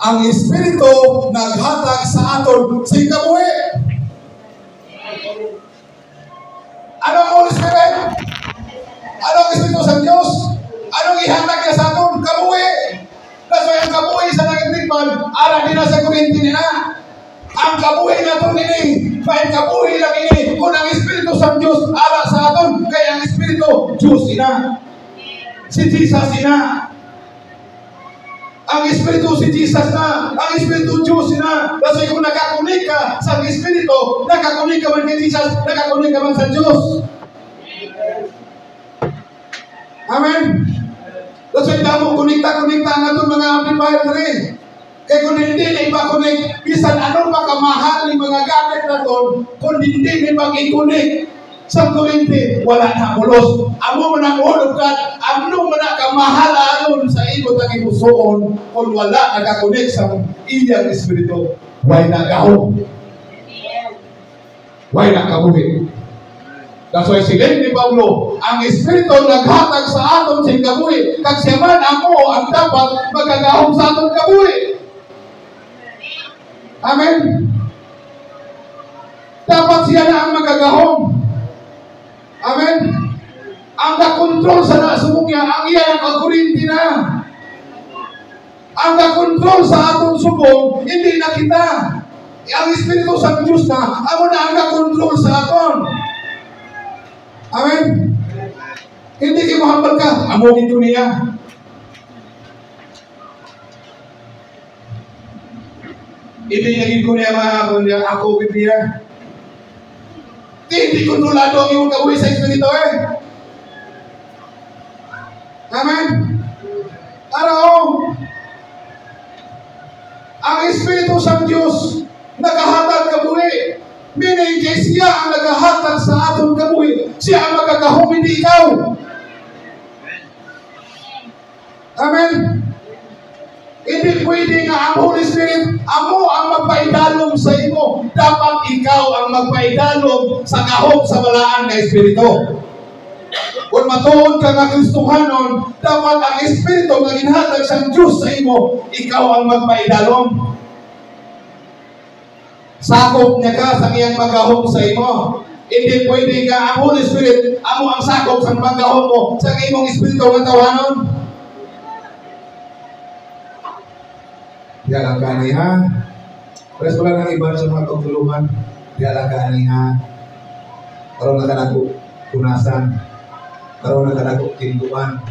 ang Espiritu naghatag sa aton sa kabuhi. Ano ang Holy Spirit? Ano ang Espiritu sa Diyos? Anong ihatag niya sa aton? Kabuhi. Kasi ang kabuhi sa nagtipan, ara din na sa Korinti nila. Ang kabuhi na ito nini, may kabuhi lang ini. Kung ang Espiritu sa Diyos, ara sa aton, kaya ang Espiritu, Diyos ina. Si Jesus ina. Ang Espiritu si Jesus na. Ang Espiritu Diyos na. Kasi kung nakakunik ka sa Espiritu, nakakunik ka man kay Jesus, nakakunik ka man sa Diyos. Amen. Kasi damo kunikta ang atong mga amplifier rin. Kaya kung hindi na ipakunik, bisan anong makamahal ng mga gamit na ito, kung hindi na ipag-ikunik sa Korinti, wala na pulos. Amo mo na ulog ka, amo mo na kamahal aron sa imo tang ipusoon, kung wala nakakunik sa iyang Espiritu. Why na gahom? Why na kabuhi? That's why silid ni Pablo, ang Espiritu naghatag sa aton sa kabuhi, kag siya man ako ang dapat magagahom sa aton kabuhi. Amen. Dapat siya na ang magagahom. Amen. Ang kakontrol sa nasubok niya, ang iya ang kakurinti na. Ang kakontrol sa atong subong, hindi na kita. Ang Espiritu sa Diyos na, amo na ang kakontrol sa aton. Amen. Hindi kayo mahambal ka, amo dito niya. Hindi naging ko niya mga ako with niya. Hindi kontrolado ang iyong kabuhi sa Espiritu eh. Amen. Araw, ang Espiritu sa Diyos nagahatag kabuhi. Meaning, siya ang nagahatag sa atong kabuhi. Siya ang magagahom, hindi ikaw. Amen. Hindi pwede nga ang Holy Spirit, amo ang magpaidalog sa imo. Dapat ikaw ang magpaidalog sa kahom sa balaan ng Espiritu. Kung matuod ka nga Kristohanon, dapat ang Espiritu na ginhatag sa Diyos sa imo, ikaw ang magpaidalog. Sakop niya ka sa iyang magahom sa imo. Hindi pwede nga ang Holy Spirit, amo ang sakop sa magahom mo sa imong Espiritu ng tawanon. Dialang kani ha. Pres wala nang iba sa mga pagtulungan. Dialang kani ha. Karon na kanako punasan. Karon na kanako tinduan.